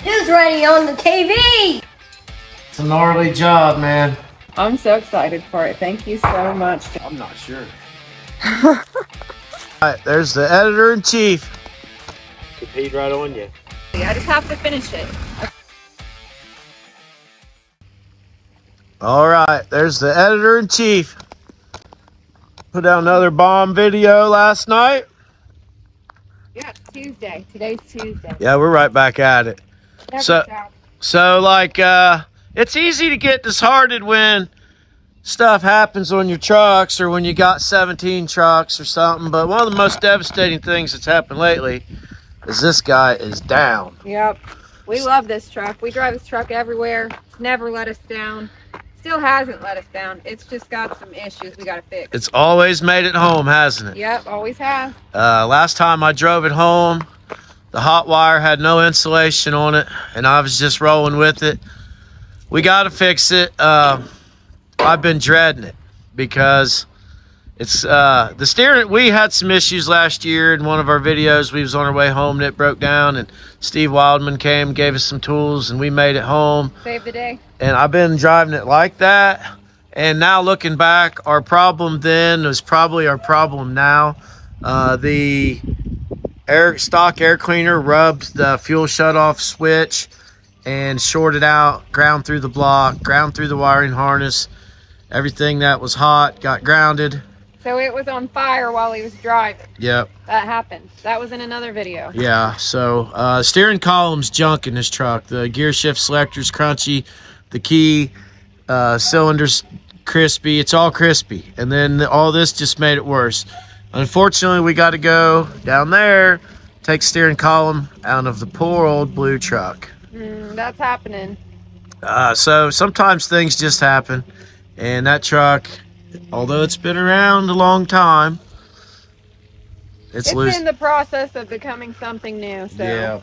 Who's ready on the TV? It's a gnarly job, man. I'm so excited for it. Thank you so much. I'm not sure. All right, there's the editor-in-chief. Compete right on you. I just have to finish it. All right, there's the editor-in-chief. Put out another bomb video last night. Yeah, it's Tuesday. Today's Tuesday. Yeah, we're right back at it. Never So it's easy to get disheartened when stuff happens on your trucks or when you got 17 trucks or something. But one of the most devastating things that's happened lately is this guy is down. Yep. We love this truck. We drive this truck everywhere. It's never let us down. Still hasn't let us down. It's just got some issues we got to fix. It's always made it home, hasn't it? Yep, always has. Last time I drove it home, the hot wire had no insulation on it, and I was just rolling with it. We got to fix it. I've been dreading it because it's the steering. We had some issues last year in one of our videos. We was on our way home and it broke down, and Steve Wildman came, gave us some tools, and we made it home. Save the day. And I've been driving it like that. And now looking back, our problem then is probably our problem now. The stock air cleaner rubbed the fuel shutoff switch and shorted out, ground through the block, ground through the wiring harness. Everything that was hot got grounded. So it was on fire while he was driving. Yep. That happened. That was in another video. Yeah, so steering column's junk in this truck. The gear shift selector's crunchy. The key cylinder's crispy. It's all crispy. And then all this just made it worse. Unfortunately, we got to go down there, take steering column out of the poor old blue truck. That's happening. So sometimes things just happen. And that truck, although it's been around a long time, it's in the process of becoming something new. So yeah,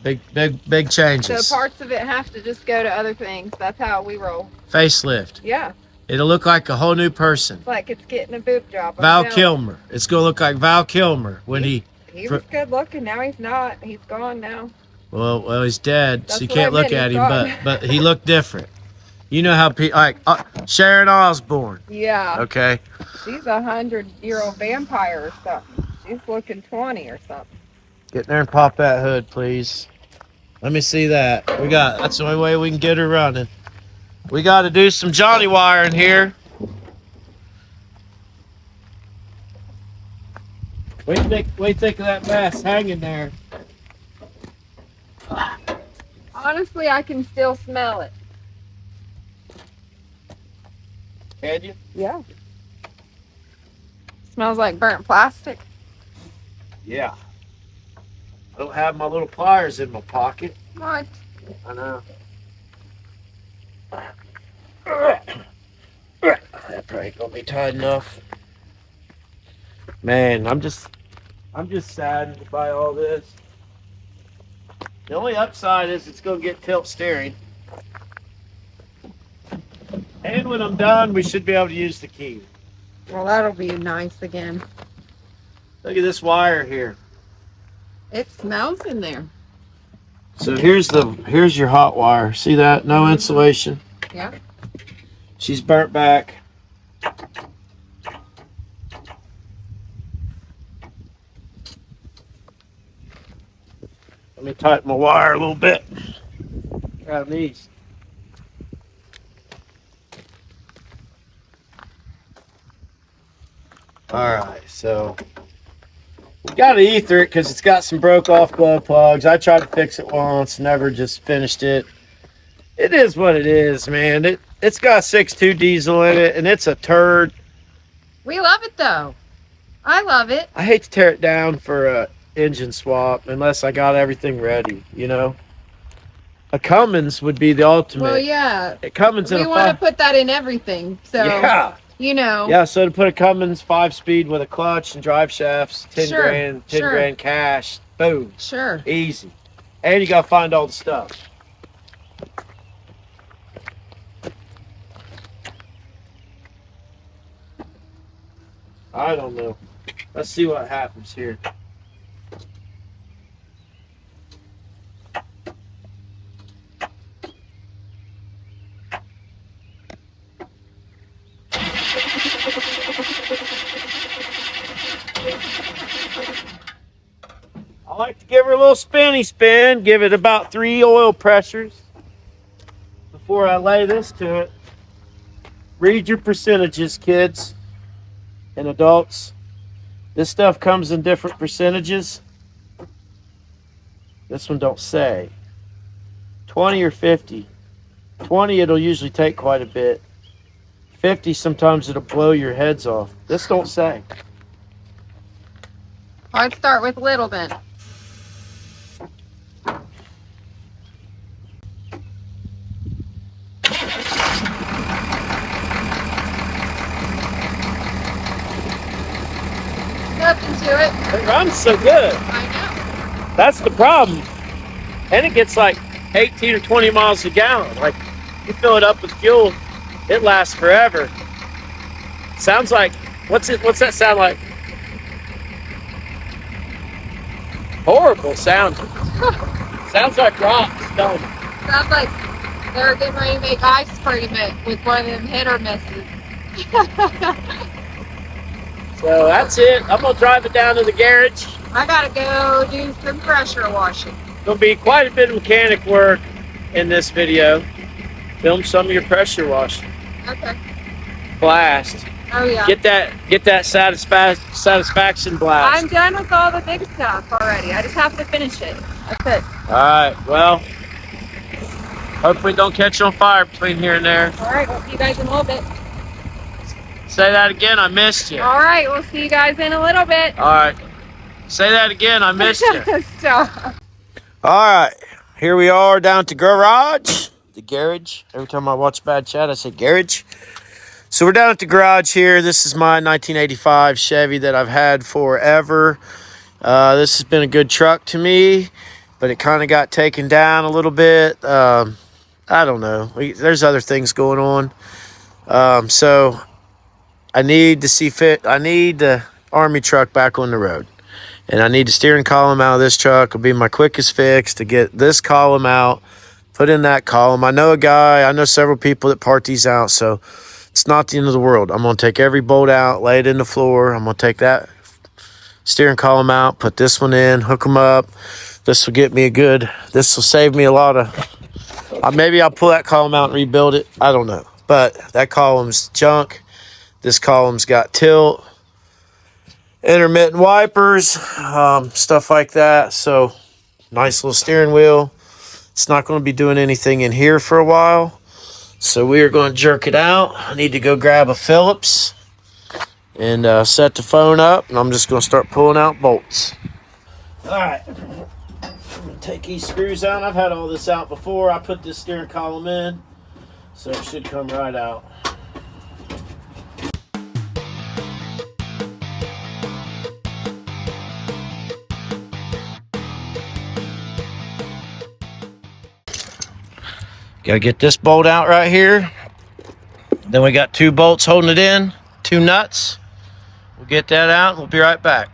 big changes. So parts of it have to just go to other things. That's how we roll. Facelift. Yeah. It'll look like a whole new person. It's like it's getting a boob job. Val Kilmer. It's gonna look like Val Kilmer when he was good looking. Now he's not. He's gone now. Well, he's dead, so you That's what can't I look meant, at he's him. gone. But he looked different. You know how people like Sharon Osbourne. Yeah. Okay. She's a 100-year-old vampire or something. She's looking 20 or something. Get in there and pop that hood, please. Let me see that. That's the only way we can get her running. We got to do some Johnny wiring here. What do you think of that mess hanging there? Honestly, I can still smell it. Can you? Yeah. Smells like burnt plastic. Yeah. I don't have my little pliers in my pocket. What? I know. That probably ain't gonna be tight enough. Man, I'm just saddened by all this. The only upside is it's gonna get tilt steering. And when I'm done, we should be able to use the key. Well, that'll be nice again. Look at this wire here. It smells in there. So here's your hot wire. See that? No insulation. Yeah. She's burnt back. Let me tighten my wire a little bit. Grab these. Alright, so we gotta ether it because it's got some broke off glow plugs. I tried to fix it once, never just finished it. It is what it is, man. It's got 6.2 diesel in it, and it's a turd. We love it though. I love it. I hate to tear it down for a engine swap unless I got everything ready, you know. A Cummins would be the ultimate. Well, yeah. Cummins we want to put that in everything. So yeah. You know. Yeah, so to put a Cummins 5-speed with a clutch and drive shafts, 10 grand cash, boom. Sure. Easy. And you got to find all the stuff. I don't know. Let's see what happens here. little spinny spin. Give it about 3 oil pressures before I lay this to it. Read your percentages, kids and adults. This stuff comes in different percentages. This one don't say. 20 or 50. 20, it'll usually take quite a bit. 50, sometimes it'll blow your heads off. This don't say. I'd start with little then. Nothing to it. It runs so good. I know. That's the problem. And it gets like 18 or 20 miles a gallon. Like, you fill it up with fuel, it lasts forever. Sounds like, what's that sound like? Horrible sound. Sounds like rocks, don't it? Sounds like they're getting ready to make ice cream with one of them hit or misses. So that's it. I'm gonna drive it down to the garage. I gotta go do some pressure washing. There'll be quite a bit of mechanic work in this video. Film some of your pressure washing. Okay. Blast. Oh yeah. Get that satisfaction blast. I'm done with all the big stuff already. I just have to finish it. That's it. All right. Well, hopefully don't catch on fire between here and there. All right. We'll see you guys in a little bit. Say that again. I missed you. All right. We'll see you guys in a little bit. All right. Say that again. I missed you. Stop. All right. Here we are down at the garage. The garage. Every time I watch Bad Chat, I say garage. So we're down at the garage here. This is my 1985 Chevy that I've had forever. This has been a good truck to me, but it kind of got taken down a little bit. I don't know. There's other things going on. So I need the C50. I need the Army truck back on the road. And I need the steering column out of this truck. It'll be my quickest fix to get this column out, put in that column. I know a guy. I know several people that part these out, so it's not the end of the world. I'm going to take every bolt out, lay it in the floor. I'm going to take that steering column out, put this one in, hook them up. This will get me this will save me a lot of, maybe I'll pull that column out and rebuild it. I don't know. But that column's junk. This column's got tilt, intermittent wipers, stuff like that. So nice little steering wheel. It's not going to be doing anything in here for a while. So we are going to jerk it out. I need to go grab a Phillips and set the phone up, and I'm just going to start pulling out bolts. All right. I'm going to take these screws out. I've had all this out before. I put this steering column in, so it should come right out. Gotta get this bolt out right here. Then we got 2 bolts holding it in, 2 nuts. We'll get that out and we'll be right back.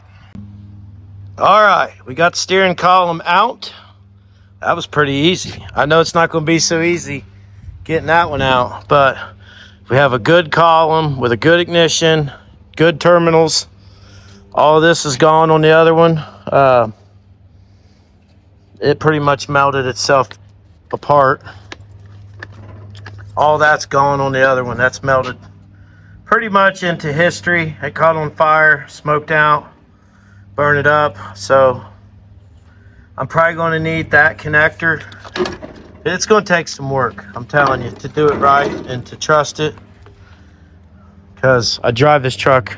All right, we got the steering column out. That was pretty easy. I know it's not gonna be so easy getting that one out, but we have a good column with a good ignition, good terminals. All of this is gone on the other one. It pretty much melted itself apart. All that's gone on the other one. That's melted pretty much into history. It caught on fire, smoked out, burned it up. So I'm probably going to need that connector. It's going to take some work, I'm telling you, to do it right and to trust it. Because I drive this truck.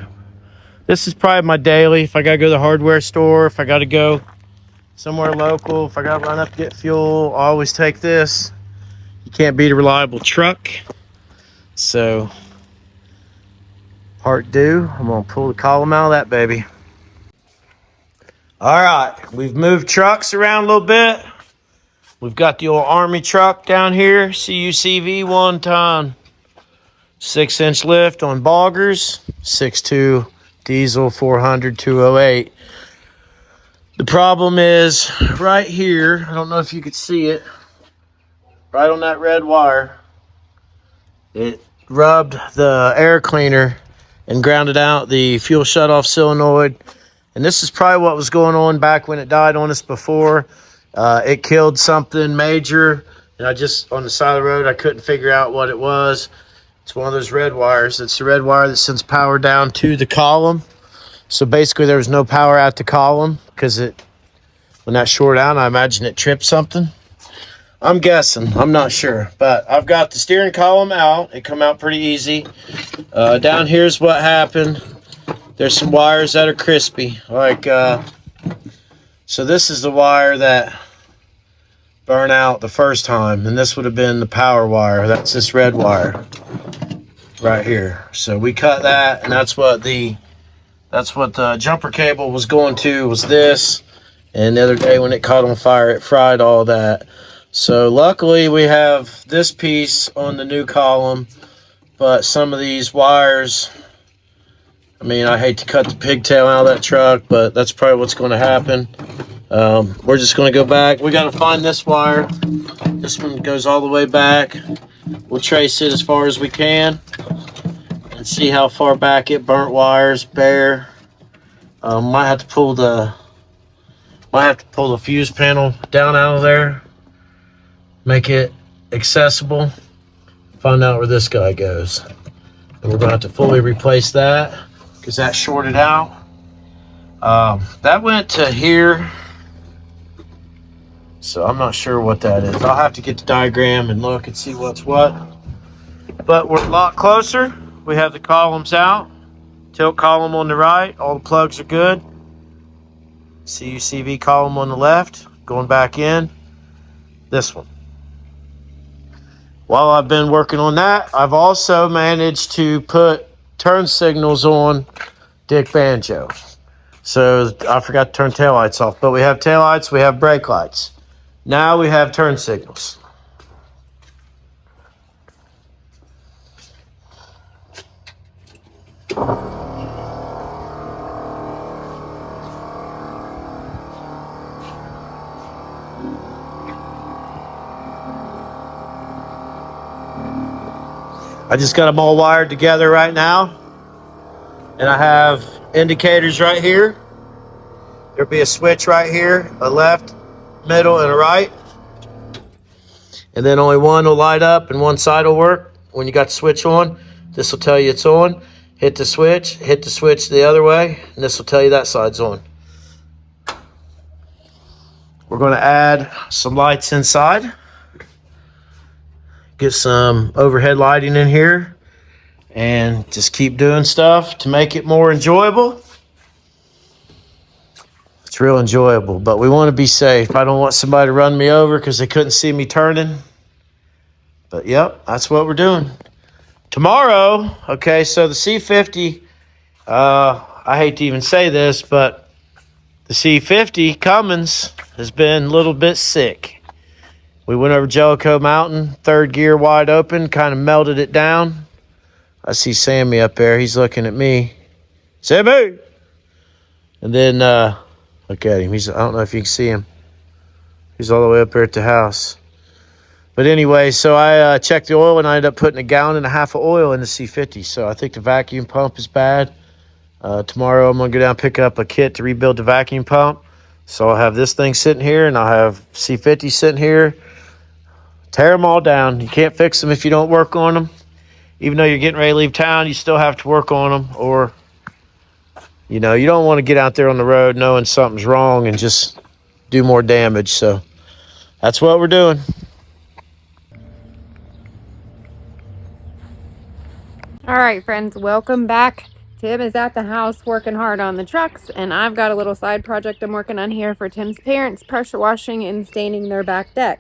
This is probably my daily. If I got to go to the hardware store, if I got to go somewhere local, if I got to run up to get fuel, I always take this. You can't beat a reliable truck. So, part due. I'm going to pull the column out of that baby. All right, we've moved trucks around a little bit. We've got the old Army truck down here, CUCV 1-ton, 6-inch lift on boggers, 6.2 diesel, 400, 208. The problem is right here, I don't know if you could see it, right on that red wire, it rubbed the air cleaner and grounded out the fuel shutoff solenoid And this is probably what was going on back when it died on us before. It killed something major. And I just, on the side of the road, I couldn't figure out what it was. It's one of those red wires. It's the red wire that sends power down to the column. So basically there was no power at the column because when that shorted out, I imagine it tripped something. I'm guessing. I'm not sure. But I've got the steering column out. It come out pretty easy. Down here's what happened. There's some wires that are crispy. So this is the wire that burned out the first time. And this would have been the power wire. That's this red wire right here. So we cut that, and that's what the jumper cable was going to, was this. And the other day when it caught on fire, it fried all that. So luckily we have this piece on the new column, but some of these wires, I mean, I hate to cut the pigtail out of that truck, but that's probably what's going to happen. We're just going to go back. We got to find this wire. This one goes all the way back. We'll trace it as far as we can and see how far back it burnt wires bare. Might have to pull the fuse panel down out of there, make it accessible, find out where this guy goes. And we're going to have to fully replace that because that shorted out. That went to here, so I'm not sure what that is. I'll have to get the diagram and look and see what's what. But we're a lot closer. We have the columns out. Tilt column on the right. All the plugs are good. CUCV column on the left. Going back in. This one. While I've been working on that, I've also managed to put turn signals on Dick Banjo. So I forgot to turn taillights off. But we have taillights, we have brake lights. Now we have turn signals. I just got them all wired together right now. And I have indicators right here. There'll be a switch right here, a left, middle, and a right. And then only one will light up and one side will work. When you got the switch on, this will tell you it's on. Hit the switch the other way, and this will tell you that side's on. We're going to add some lights inside. Get some overhead lighting in here and just keep doing stuff to make it more enjoyable. It's real enjoyable, but we want to be safe. I don't want somebody to run me over because they couldn't see me turning. But yep, that's what we're doing. Tomorrow, okay, so the C50, I hate to even say this, but the C50 Cummins has been a little bit sick. We went over Jellicoe Mountain, third gear wide open, kind of melted it down. I see Sammy up there. He's looking at me. Sammy! And then, look at him. I don't know if you can see him. He's all the way up there at the house. But anyway, so I checked the oil, and I ended up putting 1.5 gallons of oil in the C50. So I think the vacuum pump is bad. Tomorrow I'm going to go down and pick up a kit to rebuild the vacuum pump. So I'll have this thing sitting here, and I'll have C50 sitting here. Tear them all down. You can't fix them if you don't work on them. Even though you're getting ready to leave town, you still have to work on them. Or, you know, you don't want to get out there on the road knowing something's wrong and just do more damage. So that's what we're doing. All right, friends, welcome back. Tim is at the house working hard on the trucks, and I've got a little side project I'm working on here for Tim's parents, pressure washing and staining their back deck.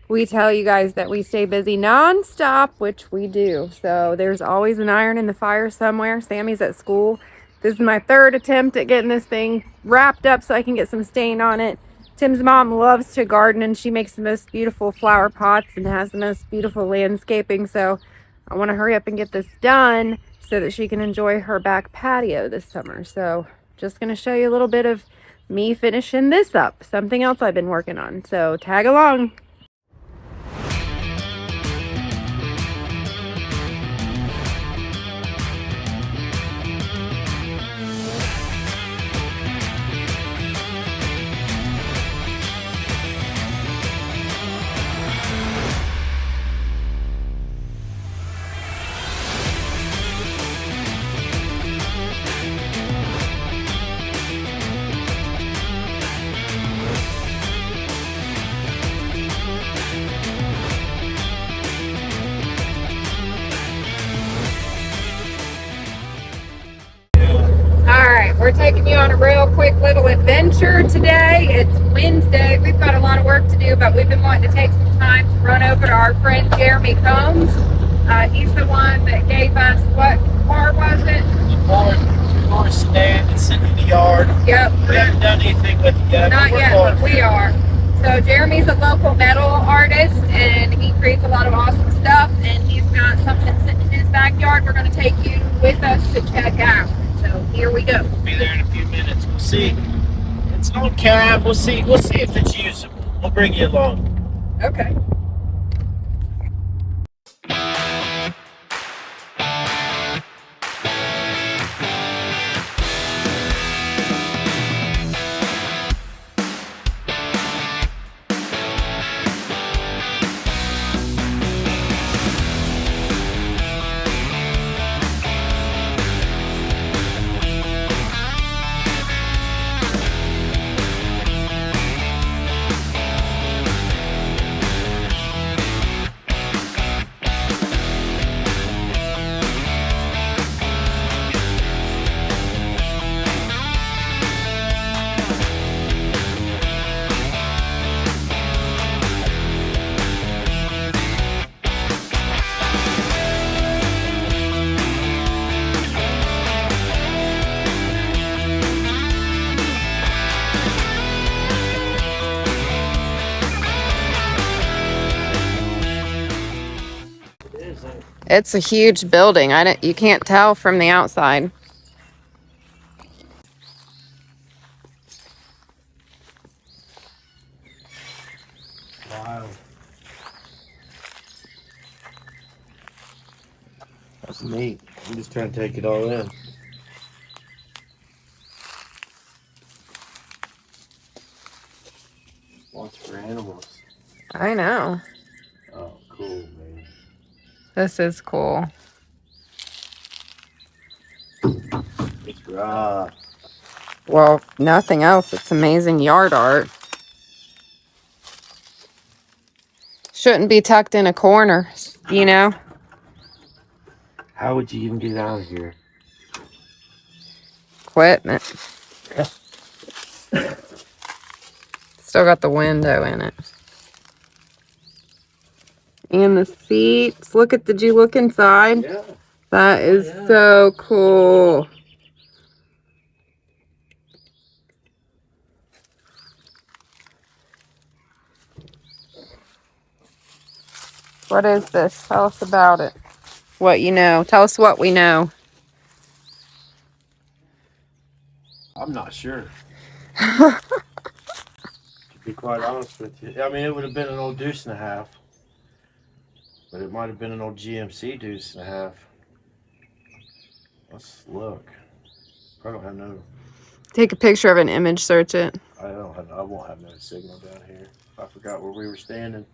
We tell you guys that we stay busy non-stop, which we do. So there's always an iron in the fire somewhere. Sammy's at school. This is my third attempt at getting this thing wrapped up so I can get some stain on it. Tim's mom loves to garden, and she makes the most beautiful flower pots and has the most beautiful landscaping. So I want to hurry up and get this done so that she can enjoy her back patio this summer. So just going to show you a little bit of me finishing this up. Something else I've been working on. So tag along. taking you on a real quick little adventure today. It's Wednesday. We've got a lot of work to do, but we've been wanting to take some time to run over to our friend Jeremy Combs. He's the one that gave us, what car was it? Two-door sedan. It's sitting in the yard. Yep. We haven't done anything with it yet. Not yet, but we are. So Jeremy's a local metal artist, and he creates a lot of awesome stuff, and he's got something sitting in his backyard we're going to take you with us to check out. So here we go. We'll be there in a few minutes. We'll see. It's an old cab. We'll see if it's usable. We'll bring you along. Okay. It's a huge building. You can't tell from the outside. Wow. That's neat. I'm just trying to take it all in. Watch for animals. I know. Oh, cool, man. This is cool. It's rough. Well, nothing else. It's amazing yard art. Shouldn't be tucked in a corner, you know? How would you even get out of here? Equipment. Still got the window in it. And the seats. Did you look inside? Yeah. That is so cool. What is this? Tell us about it. What you know. Tell us what we know. I'm not sure. To be quite honest with you. I mean, it would have been an old deuce and a half. But it might have been an old GMC deuce and a half. Let's look. I don't have no. Take a picture of an image, search it. I won't have no signal down here. I forgot where we were standing.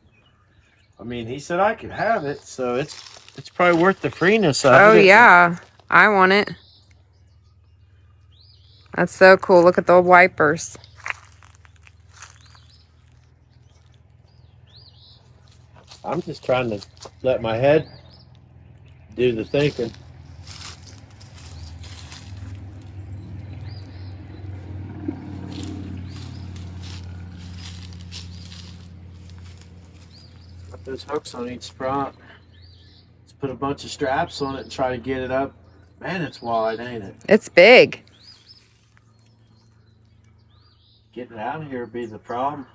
I mean, he said I could have it, so it's probably worth the freeness of it. Oh yeah, I want it. That's so cool. Look at the old wipers. I'm just trying to let my head do the thinking. Got those hooks on each sprite. Let's put a bunch of straps on it and try to get it up. Man, it's wide, ain't it? It's big. Getting out of here would be the problem.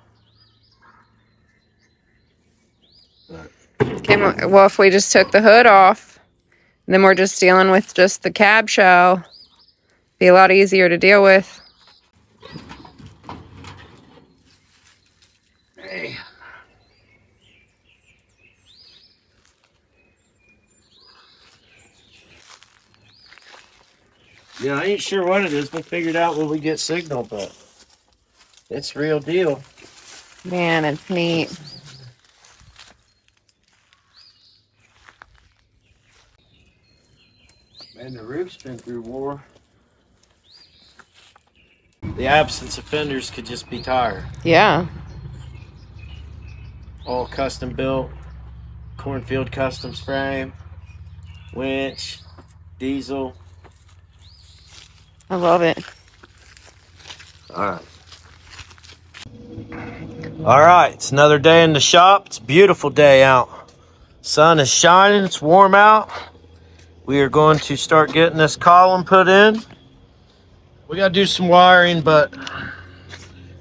Well, if we just took the hood off, then we're just dealing with just the cab shell. Be a lot easier to deal with. Hey. Yeah, I ain't sure what it is. We'll figure it out when we get signal, but it's real deal. Man, it's neat. Man, the roof's been through war. The absence of fenders could just be tire. Yeah. All custom built, cornfield customs frame, winch, diesel. I love it. All right, it's another day in the shop. It's a beautiful day out. Sun is shining, it's warm out. We are going to start getting this column put in. We got to do some wiring, but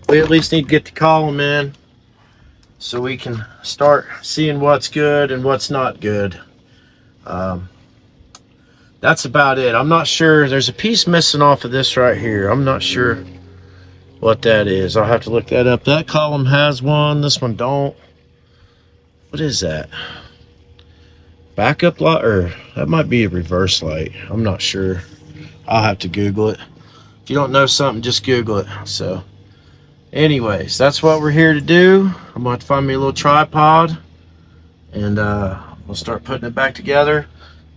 we at least need to get the column in so we can start seeing what's good and what's not good. That's about it. I'm not sure. There's a piece missing off of this right here. I'm not sure what that is. I'll have to look that up. That column has one. This one don't. What is that? Backup light, or that might be a reverse light. I'm not sure. I'll have to Google it. If you don't know something, just Google it. So anyways, that's what we're here to do. I'm going to find me a little tripod, and we'll start putting it back together.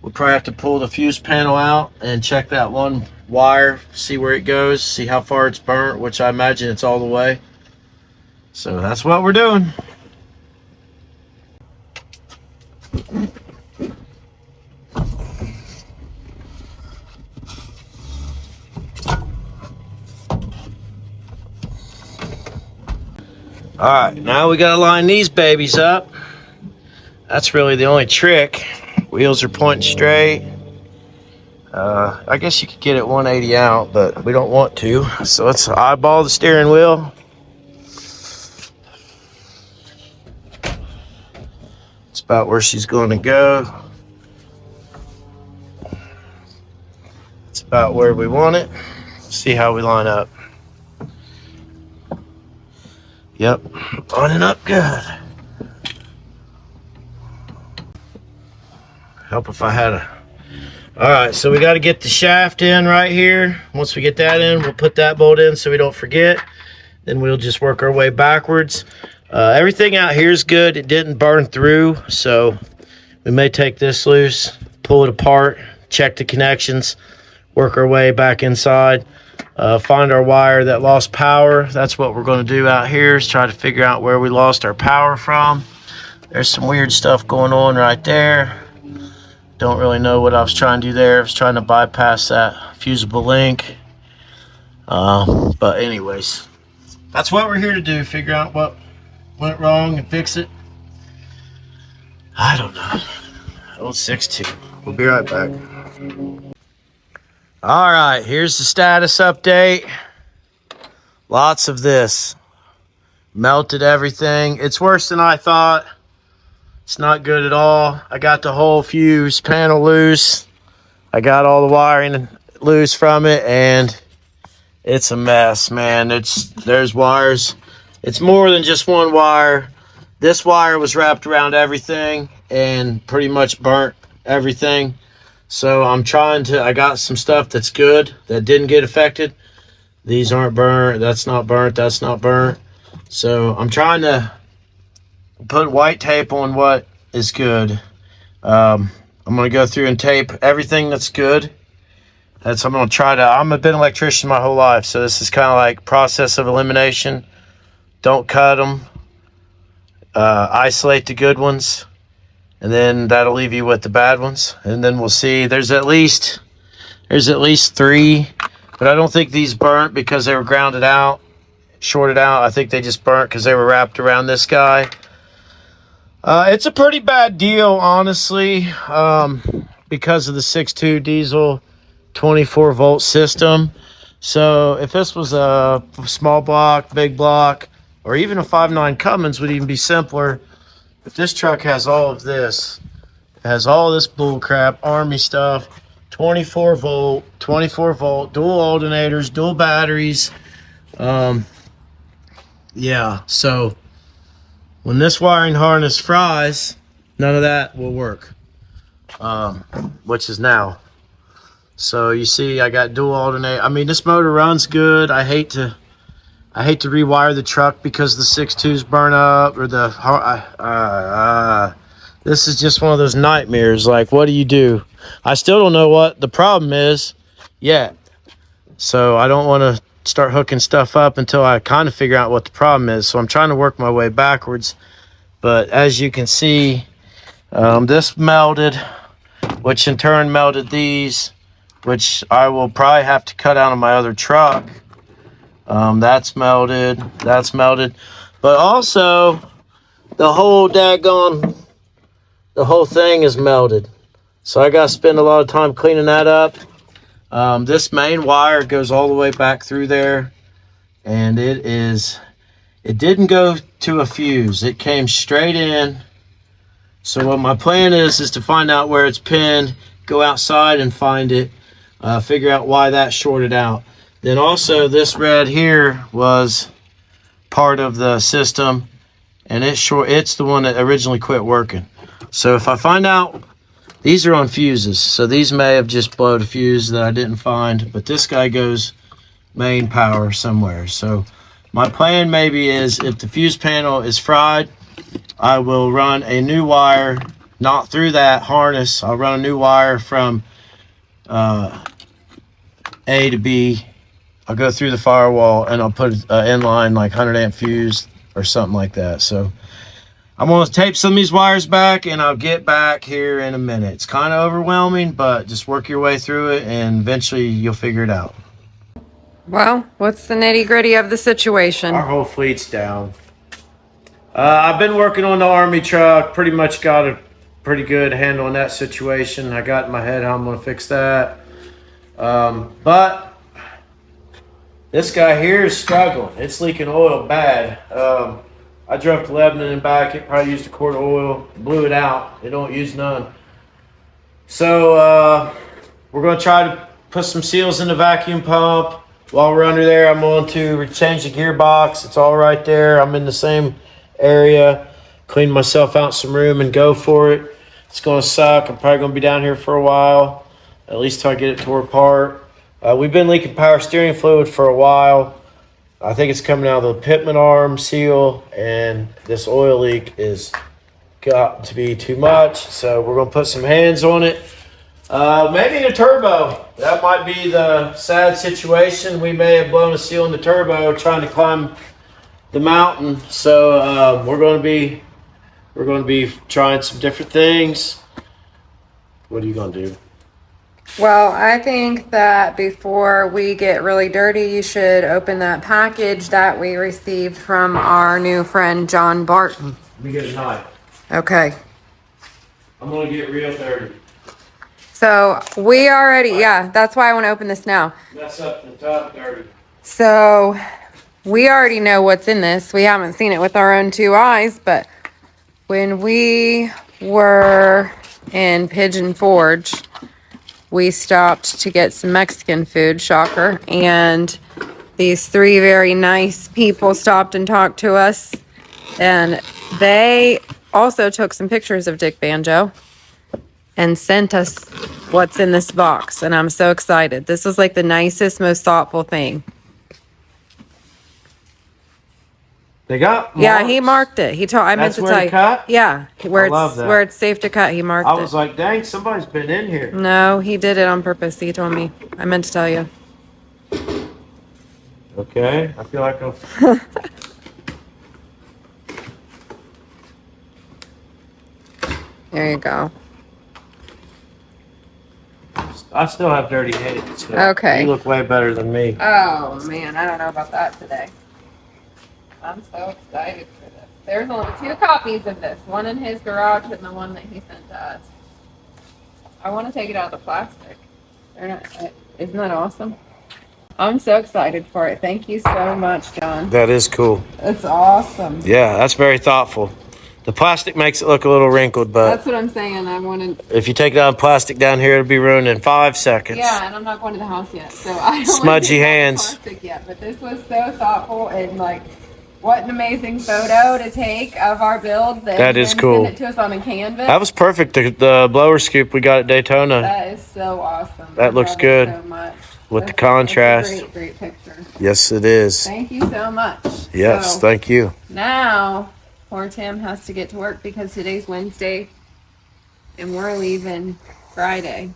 We'll probably have to pull the fuse panel out and check that one wire, see where it goes, see how far it's burnt, which I imagine it's all the way. So that's what we're doing. All right, now we gotta line these babies up. That's really the only trick. Wheels are pointing straight. I guess you could get it 180 out, but we don't want to. So let's eyeball the steering wheel. It's about where she's going to go. It's about where we want it. See how we line up. Yep, lining up good. Help if I had a... All right, so we got to get the shaft in right here. Once we get that in, we'll put that bolt in so we don't forget. Then we'll just work our way backwards. Everything out here is good. It didn't burn through, so we may take this loose, pull it apart, check the connections, work our way back inside, find our wire that lost power. That's what we're going to do out here, is try to figure out where we lost our power from. There's some weird stuff going on right there. Don't really know what I was trying to do there. I was trying to bypass that fusible link. But anyways, that's what we're here to do. Figure out what went wrong and fix it. I don't know. Old 6'2". We'll be right back. All right, here's the status update. Lots of this. Melted everything. It's worse than I thought. It's not good at all. I got the whole fuse panel loose. I got all the wiring loose from it, and it's a mess, man. There's wires. It's more than just one wire. This wire was wrapped around everything and pretty much burnt everything. So I got some stuff that's good that didn't get affected. These aren't burnt. That's not burnt. That's not burnt. So I'm trying to put white tape on what is good. I'm going to go through and tape everything that's good. I'm going to try to... I've been an electrician my whole life, so this is kind of like process of elimination. Don't cut them. Isolate the good ones, and then that'll leave you with the bad ones. And then we'll see. There's at least 3, but I don't think these burnt because they were grounded out, shorted out. I think they just burnt because they were wrapped around this guy. It's a pretty bad deal, honestly, because of the 6.2 diesel 24-volt system. So if this was a small block, big block, or even a 5.9 Cummins would even be simpler. But this truck has all of this. It has all this bull crap, Army stuff, 24 volt, dual alternators, dual batteries. Yeah, so when this wiring harness fries, none of that will work, which is now. So you see, I got dual alternator. I mean, this motor runs good. I hate to rewire the truck because the 6.2s burn up, or this is just one of those nightmares. Like, what do you do? I still don't know what the problem is yet. So I don't want to start hooking stuff up until I kind of figure out what the problem is. So I'm trying to work my way backwards. But as you can see, this melted, which in turn melted these, which I will probably have to cut out of my other truck. That's melted. That's melted. But also, the whole thing is melted. So I got to spend a lot of time cleaning that up. This main wire goes all the way back through there. And it didn't go to a fuse. It came straight in. So what my plan is to find out where it's pinned, go outside and find it, figure out why that shorted out. Then also this red here was part of the system, and it's the one that originally quit working. So if I find out, these are on fuses, so these may have just blown a fuse that I didn't find, but this guy goes main power somewhere. So my plan maybe is, if the fuse panel is fried, I will run a new wire, not through that harness. I'll run a new wire from A to B. I'll go through the firewall and I'll put an inline like 100 amp fuse or something like that. So I'm going to tape some of these wires back, and I'll get back here in a minute. It's kind of overwhelming, but just work your way through it and eventually you'll figure it out. Well, what's the nitty gritty of the situation? Our whole fleet's down. I've been working on the Army truck. Pretty much got a pretty good handle on that situation. I got in my head how I'm going to fix that. But this guy here is struggling. It's leaking oil bad. I drove to Lebanon and back. It probably used a quart of oil. Blew it out. It don't use none. So we're going to try to put some seals in the vacuum pump. While we're under there, I'm going to change the gearbox. It's all right there. I'm in the same area. Clean myself out some room and go for it. It's going to suck. I'm probably going to be down here for a while, at least till I get it tore apart. We've been leaking power steering fluid for a while. I think it's coming out of the pitman arm seal, and this oil leak is got to be too much. So we're going to put some hands on it. Maybe the turbo. That might be the sad situation. We may have blown a seal in the turbo trying to climb the mountain. So we're going to be trying some different things. What are you going to do? Well, I think that before we get really dirty, you should open that package that we received from our new friend, John Barton. Let me get a knife. Okay. I'm going to get real dirty. So we already, yeah, that's why I want to open this now. Mess up the top dirty. So we already know what's in this. We haven't seen it with our own two eyes, but when we were in Pigeon Forge, we stopped to get some Mexican food, shocker, and these three very nice people stopped and talked to us, and they also took some pictures of Dick Banjo and sent us what's in this box, and I'm so excited. This was like the nicest, most thoughtful thing. They got marks. Yeah, he marked it. He told I meant to tell you. Cut? Yeah, where I love it's that. where it's safe to cut. He marked it. I was like, dang, somebody's been in here. No, he did it on purpose. He told me. I meant to tell you. Okay, I feel like I'm... There you go. I still have dirty hands. So Okay. You look way better than me. Oh man, I don't know about that today. I'm so excited for this. There's only 2 copies of this. One in his garage and the one that he sent to us. I want to take it out of the plastic. Isn't that awesome? I'm so excited for it. Thank you so much, John. That is cool. It's awesome. Yeah, that's very thoughtful. The plastic makes it look a little wrinkled, but That's what I'm saying. I wanted. if you take down plastic down here, it'll be ruined in 5 seconds. Yeah, and I'm not going to the house yet, so I don't Smudgy hands. Plastic yet, but this was so thoughtful and like, what an amazing photo to take of our build. That is cool. Send it to us on a canvas. That was perfect. The blower scoop we got at Daytona. That is so awesome. That I looks love it good. so much. With the contrast. That's a great picture. Yes, it is. Thank you so much. Yes, So, thank you. now, poor Tim has to get to work because today's Wednesday and we're leaving Friday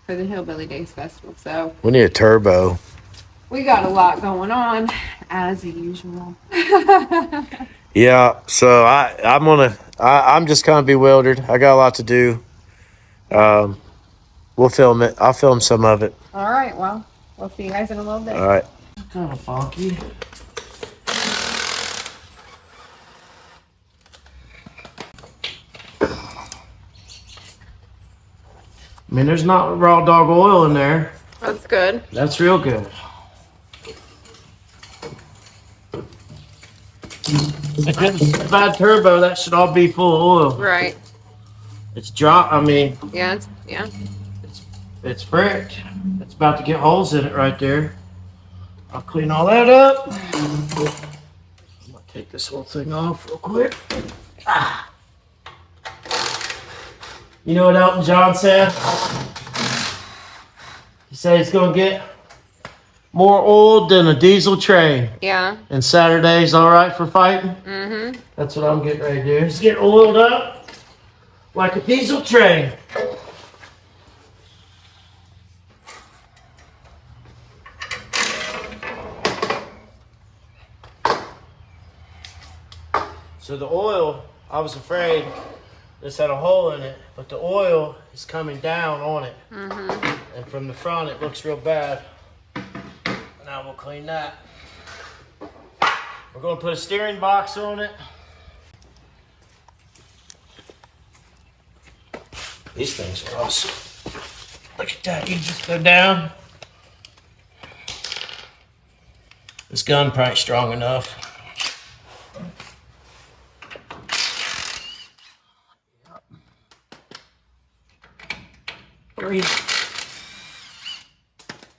for the Hillbilly Days Festival. So We need a turbo. we got a lot going on as usual. Yeah, so I'm just kind of bewildered. I got a lot to do. We'll film it. I'll film some of it. All right, well, we'll see you guys in a little bit. All right. Kind of funky. I mean, there's not raw dog oil in there. That's good. That's real good. If it's a bad turbo, that should all be full of oil. Right. It's drop. I mean, Yeah. it's bricked. It's about to get holes in it right there. I'll clean all that up. I'm gonna take this whole thing off real quick. Ah. You know what Elton John said? He said he's gonna get more oiled than a diesel train. Yeah. And Saturday's all right for fighting. Mm-hmm. That's what I'm getting ready to do. Just get oiled up like a diesel train. So the oil, I was afraid this had a hole in it, but the oil is coming down on it. Mm-hmm. And from the front, it looks real bad. Now we'll clean that. We're going to put a steering box on it. These things are awesome. Look at that. You just go down. This gun probably strong enough.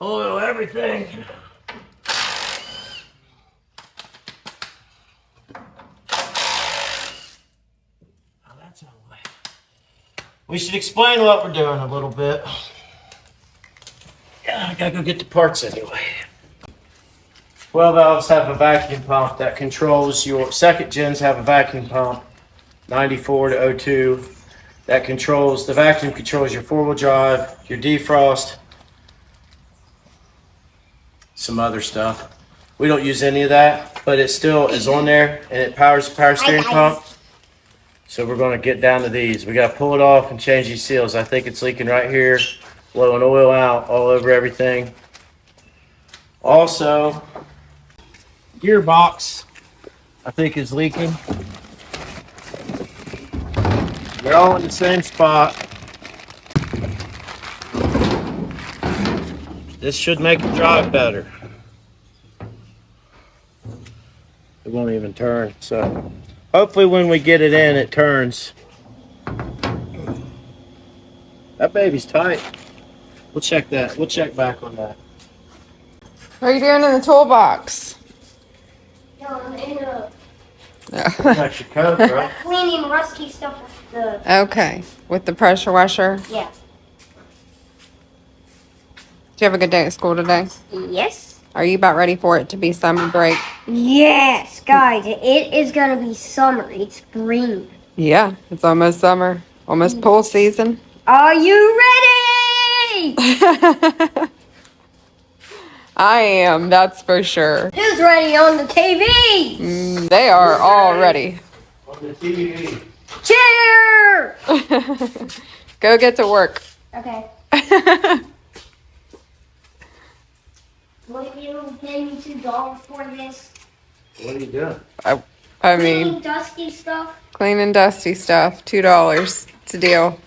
Oil everything. Oh, that's all right. We should explain what we're doing a little bit. Yeah, I gotta go get the parts anyway. 12 valves have a vacuum pump that controls your second gens have a vacuum pump, 94 to 02. That controls, the vacuum controls your four-wheel drive, your defrost, some other stuff. We don't use any of that, but it still is on there and it powers the power steering pump. So we're gonna get down to these. We gotta pull it off and change these seals. I think it's leaking right here, blowing oil out all over everything. Also, gearbox, I think is leaking. They're all in the same spot. This should make it drive better. It won't even turn, so hopefully when we get it in, it turns. That baby's tight. We'll check that. We'll check back on that. What are you doing in the toolbox? No, I'm in a That's your coat, bro. cleaning rusty stuff with the. Okay. With the pressure washer. Yeah. Did you have a good day at school today? Yes. Are you about ready for it to be summer break? Yes, guys. It is gonna be summer. It's spring. Yeah, it's almost summer. Almost pool season. Are you ready? I am, that's for sure. Who's ready on the TV? They are all ready. On the TV. Cheer! Go get to work. Okay. Will you pay me $2 for this? What are you doing? I mean, Cleaning dusty stuff. clean and dusty stuff, $2. It's a deal.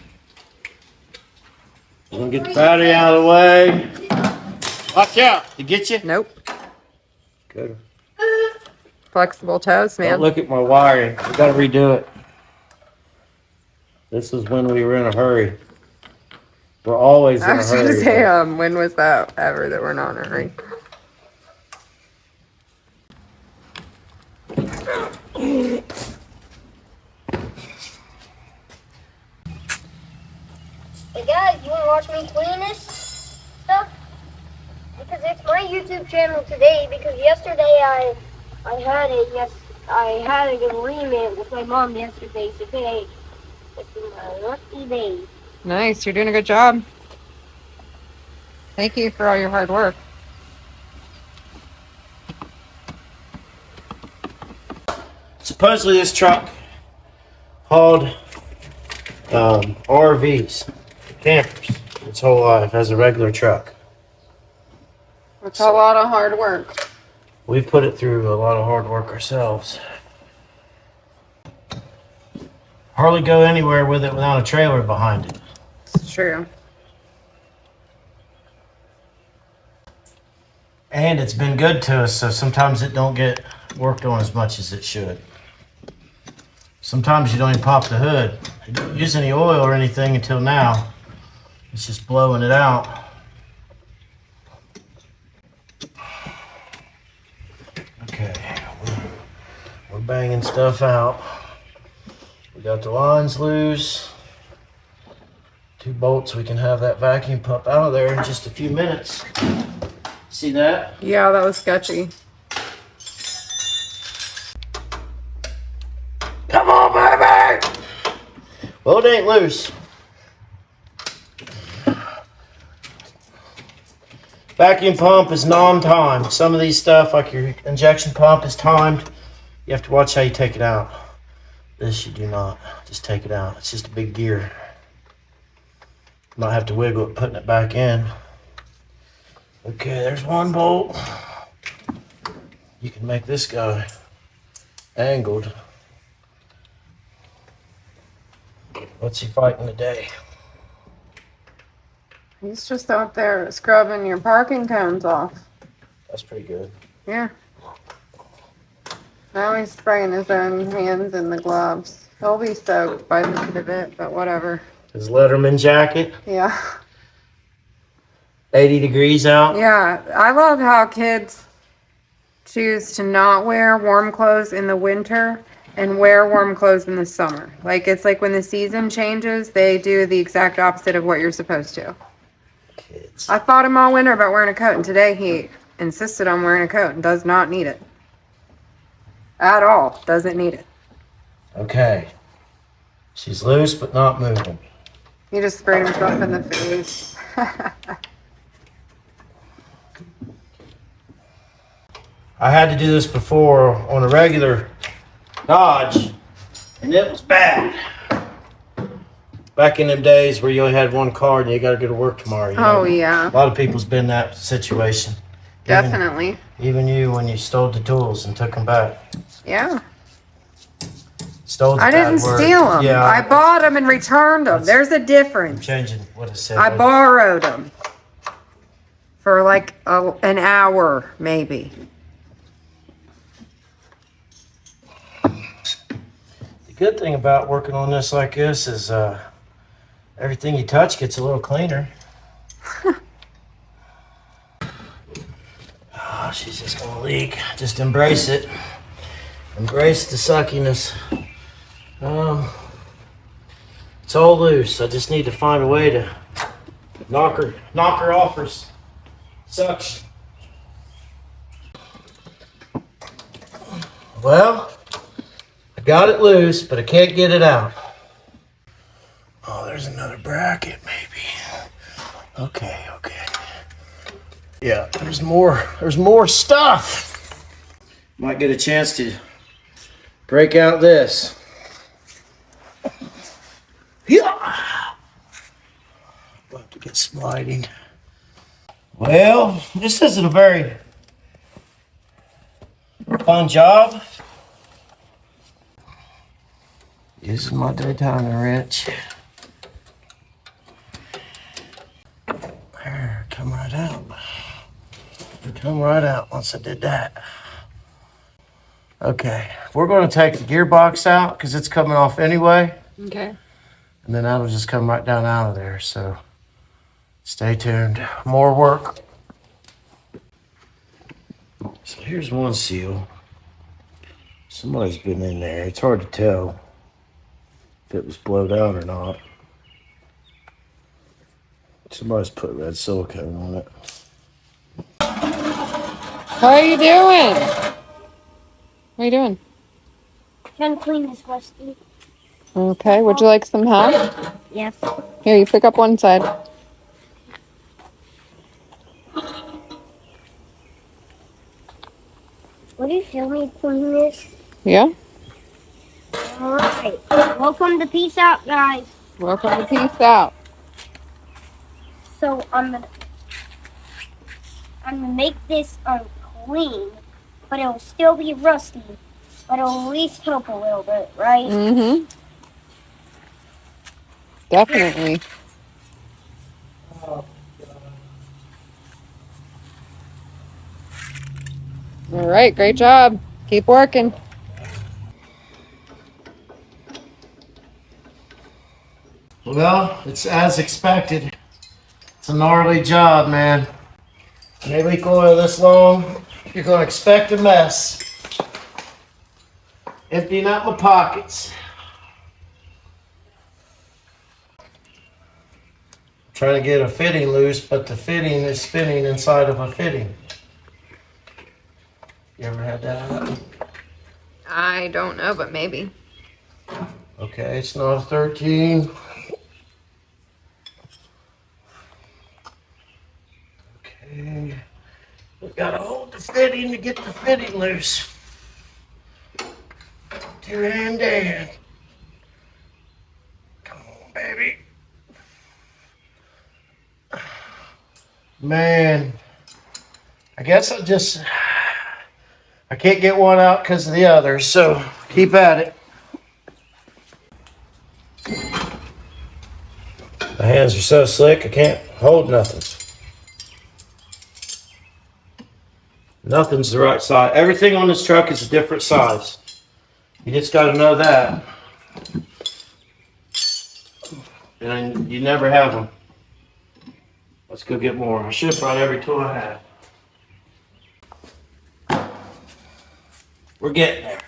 I'm gonna get the battery out of the way. Watch out! Did it get you? Nope. Good. Flexible toes, Don't man. look at my wiring. We gotta redo it. This is when we were in a hurry. We're always in I a was gonna hurry. say, when was that ever that we're not in a hurry? Hey guys, you wanna watch me clean this stuff? Because it's my YouTube channel today. Because yesterday I had an agreement with my mom yesterday. So today it's my lucky day. Nice, you're doing a good job. Thank you for all your hard work. Supposedly this truck hauled RVs, campers, its whole life as a regular truck. It's a lot of hard work. We've put it through a lot of hard work ourselves. Hardly go anywhere with it without a trailer behind it. It's true. And it's been good to us, so sometimes it don't get worked on as much as it should. Sometimes you don't even pop the hood. You don't use any oil or anything until now. It's just blowing it out. Okay, we're banging stuff out. We got the lines loose. 2 bolts, we can have that vacuum pump out of there in just a few minutes. See that? Yeah, that was sketchy. Come on, baby! Well, it ain't loose. Vacuum pump is non-timed. Some of these stuff, like your injection pump, is timed. You have to watch how you take it out. This you do not. Just take it out. It's just a big gear. Might have to wiggle it, putting it back in. Okay, there's 1 bolt. You can make this guy angled. What's he fighting today? He's just out there scrubbing your parking cones off. That's pretty good. Yeah. Now he's spraying his own hands in the gloves. He'll be soaked by the end of it, but whatever. His Letterman jacket, Yeah. 80 degrees out. Yeah, I love how kids choose to not wear warm clothes in the winter and wear warm clothes in the summer. Like, it's like when the season changes, they do the exact opposite of what you're supposed to. Kids. I fought him all winter about wearing a coat, and today he insisted on wearing a coat and does not need it. At all. Doesn't need it. Okay. She's loose but not moving. He just sprayed himself in the face. I had to do this before on a regular Dodge, and it was bad. Back in them days where you only had 1 car and you got to go to work tomorrow. You know? Oh, yeah. A lot of people's been in that situation. Definitely. Even you when you stole the tools and took them back. Yeah. Stole the I bad didn't word. steal them. Yeah, I bought them and returned them. There's a I'm difference. changing what it said. I borrowed them for like an hour, maybe. The good thing about working on this like this is everything you touch gets a little cleaner. Oh, she's just gonna leak. Just embrace it. Embrace the suckiness. It's all loose. I just need to find a way to knock her off her suction. Well, I got it loose, but I can't get it out. Oh, there's another bracket, maybe. Okay. Yeah, there's more stuff. Might get a chance to break out this. Yeah. We'll have to get some lighting. Well, this isn't a very fun job. Using my daytime wrench. There, come right out. Come right out once I did that. Okay, we're going to take the gearbox out because it's coming off anyway. Okay. And then that'll just come right down out of there. So stay tuned. More work. So here's one seal. Somebody's been in there. It's hard to tell if it was blowed out or not. Somebody's put red silicone on it. What are you doing? What are you doing? Trying to clean this rusty. Okay, would you like some help? Yes. Here, you pick up one side. Will you show me clean this? Yeah? Alright. Welcome to Peace Out, guys. Welcome to Peace Out. So I'm gonna make this clean. but it'll still be rusty. But it'll at least help a little bit, right? Mm-hmm. Definitely. All right, great job. Keep working. Well, it's as expected. It's a gnarly job, man. When they leak oil this long, you're gonna expect a mess. Emptying out my pockets. Trying to get a fitting loose, but the fitting is spinning inside of a fitting. You ever had that happen? I don't know, but maybe. Okay, it's not a 13. Okay. We gotta hold the fitting to get the fitting loose. Two-hand dad. Come on, baby. Man, I guess I can't get one out because of the other, so keep at it. My hands are so slick, I can't hold nothing. Nothing's the right size. Everything on this truck is a different size. You just got to know that. And you never have them. Let's go get more. I should have brought every tool I had. We're getting there.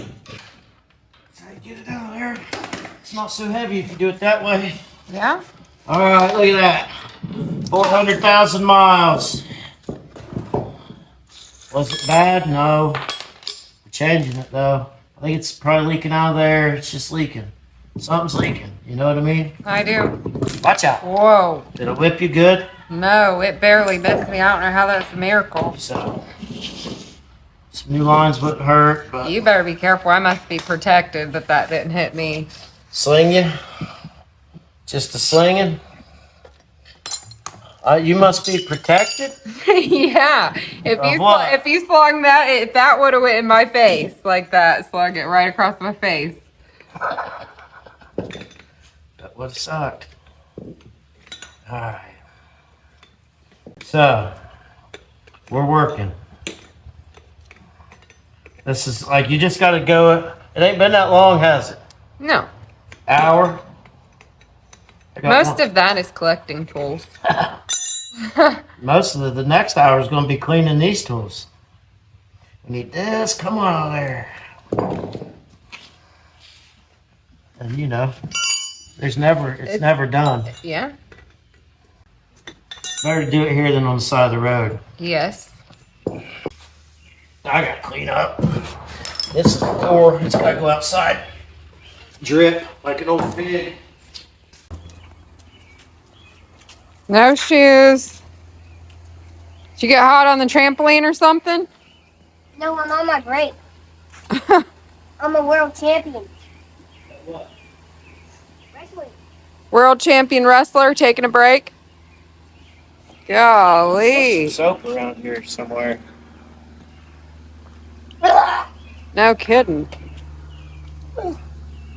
That's how you get it out of there. It's not so heavy if you do it that way. Yeah? All right, look at that. 400,000 miles. Was it bad? No. We're changing it though. I think it's probably leaking out of there. It's just leaking. Something's leaking. You know what I mean? I do. Watch out. Whoa. Did it whip you good? No, it barely missed me. I don't know how that's a miracle. So, some new lines wouldn't hurt, but You better be careful. I must be protected that didn't hit me. slinging. Just a slinging. You must be protected. Yeah. What? If you slung that, if that would have went in my face like that, slung it right across my face. That would have sucked. All right. So, we're working. This is like you just got to go. It ain't been that long, has it? No. Hour. Most of that is collecting tools. Most of the next hour is going to be cleaning these tools. We need this. Come on there. And you know, it's never done. Yeah. Better to do it here than on the side of the road. Yes. I got to clean up. This is the core. It's got to go outside. Drip like an old pig. No shoes. Did you get hot on the trampoline or something? No, I'm on my break. I'm a world champion. What? Wrestling. World champion wrestler taking a break. Golly. There's some soap around here somewhere. No kidding.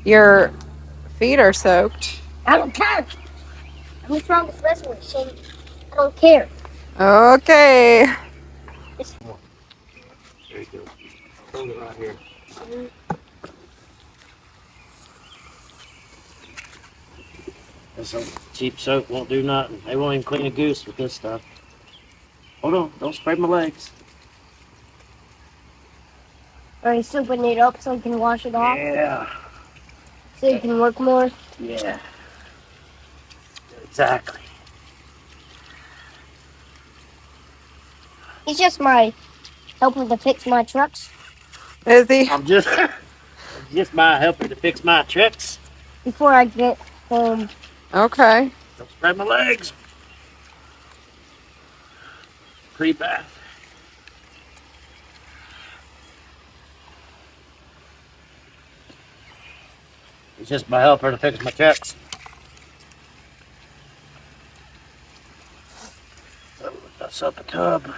Your feet are soaked. I don't care. I'm the strongest wrestler, Shane. I don't care. Okay. There you go. Hold it right here. Some cheap soap won't do nothing. They won't even clean a goose with this stuff. Hold on, don't spray my legs. Are you souping it up so you can wash it off? Yeah, So you can work more? yeah. Exactly. He's just helping to fix my trucks Is he? I'm just my helper to fix my trucks. before I get home. Okay. Don't spray my legs. Pre-bath. It's just my helper to fix my trucks. Oh, that's up a tub.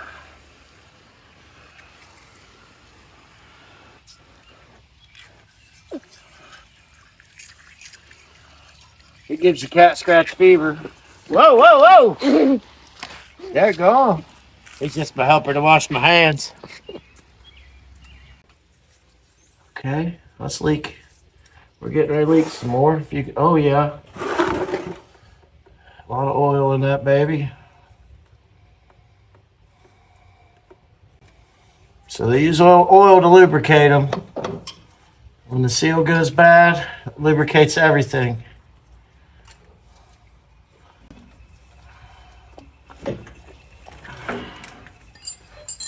It gives you cat scratch fever. Whoa, whoa, whoa! They're gone. It's just my helper to wash my hands. Okay, let's leak. We're getting ready to leak some more. If you, oh yeah, a lot of oil in that baby. So they use oil to lubricate them. When the seal goes bad, it lubricates everything. I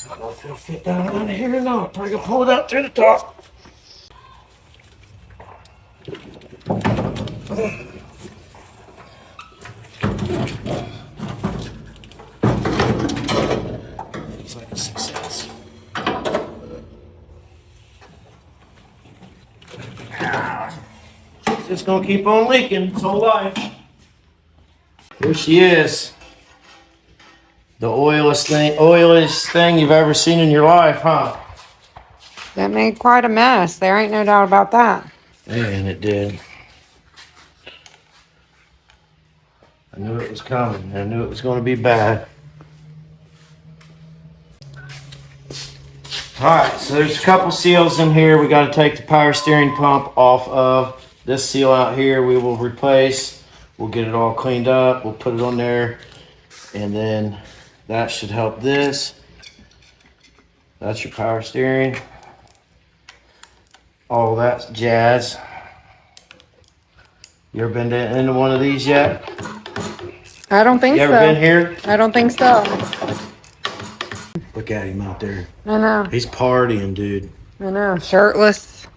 don't know if it'll fit down under here or not. Probably gonna pull it out through the top. Looks like a success. It's just gonna keep on leaking its whole life. Here she is. The oiliest thing you've ever seen in your life, huh? That made quite a mess. There ain't no doubt about that. Man, it did. I knew it was coming. I knew it was going to be bad. Alright, so there's a couple seals in here we got to take the power steering pump off of. This seal out here we will replace. We'll get it all cleaned up. We'll put it on there. And then that should help this. That's your power steering. All that's jazz. You ever been into one of these yet? I don't think You so. ever been here? I don't think so. Look at him out there. I know. He's partying, dude. I know. Shirtless,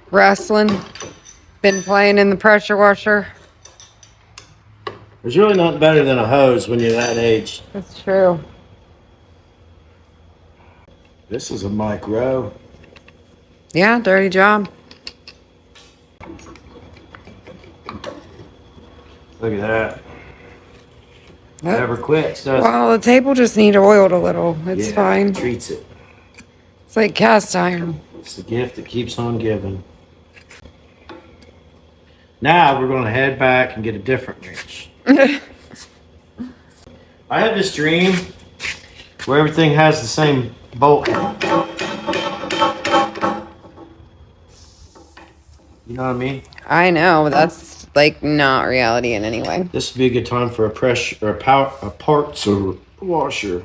wrestling, been playing in the pressure washer. There's really nothing better than a hose when you're that age. That's true. This is a micro. Yeah, dirty job. Look at that. Yep. Never quits, does it? Well, the table just need oiled a little. It's Yeah, fine. treats it. It's like cast iron. It's the gift that keeps on giving. Now we're going to head back and get a different wrench. I have this dream where everything has the same bolt. You know what I mean? I know, but that's like not reality in any way. This would be a good time for a pressure or a parts or washer.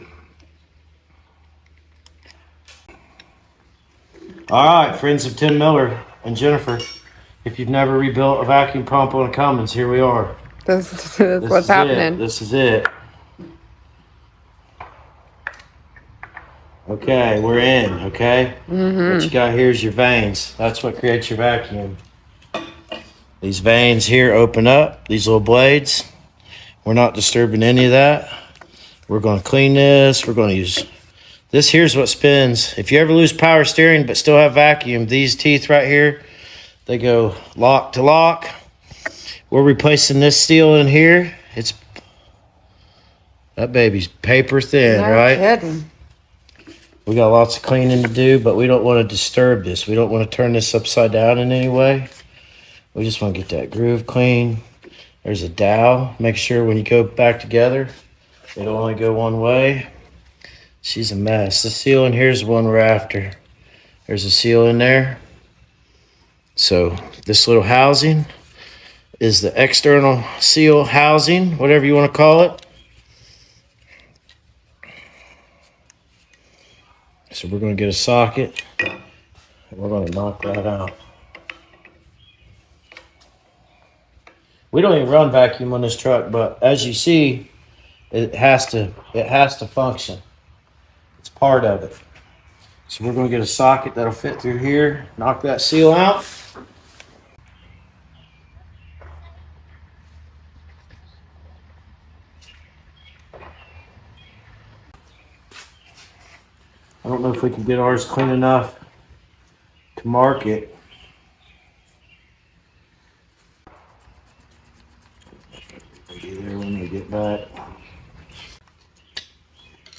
All right, friends of Tim Miller and Jennifer, if you've never rebuilt a vacuum pump on a Cummins, here we are. This is what's is happening. It. This is it. Okay, we're in, okay? What you got here is your vanes. That's what creates your vacuum. These vanes here open up, these little blades. We're not disturbing any of that. We're going to clean this. We're going to use this. Here's what spins. If you ever lose power steering but still have vacuum, these teeth right here, they go lock to lock. We're replacing this steel in here. That baby's paper thin, No right? kidding. We got lots of cleaning to do, but we don't want to disturb this. We don't want to turn this upside down in any way. We just want to get that groove clean. There's a dowel. Make sure when you go back together, it'll only go one way. She's a mess. The seal in here is the one we're after. There's a seal in there. So this little housing is the external seal housing, whatever you want to call it. So we're going to get a socket, and we're going to knock that out. We don't even run vacuum on this truck, but as you see, it has to function. It's part of it. So we're going to get a socket that'll fit through here, knock that seal out. I don't know if we can get ours clean enough to mark it.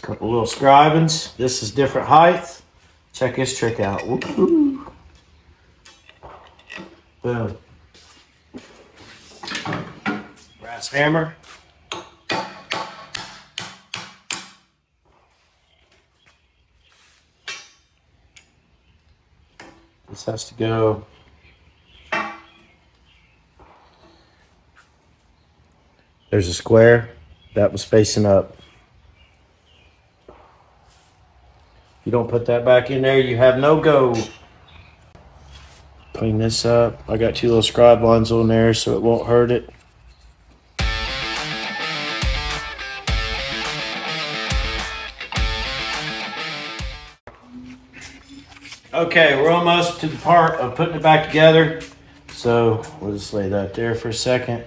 Couple little scribings. This is different height. Check this trick out. Woo-hoo. Boom. Brass hammer. This has to go. There's a square that was facing up. If you don't put that back in there, you have no go. Clean this up. I got 2 little scribe lines on there so it won't hurt it. Okay, we're almost to the part of putting it back together. So we'll just lay that there for a second.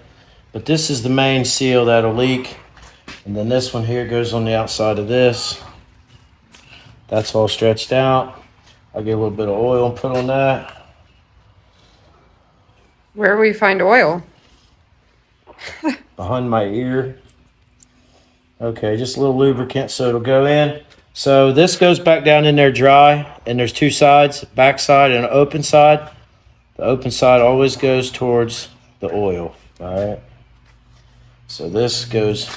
But this is the main seal that'll leak. And then this one here goes on the outside of this. That's all stretched out. I'll get a little bit of oil and put on that. Where do we find oil? Behind my ear. Okay, just a little lubricant so it'll go in. So this goes back down in there dry, and there's 2 sides, back side and an open side. The open side always goes towards the oil, all right? So this goes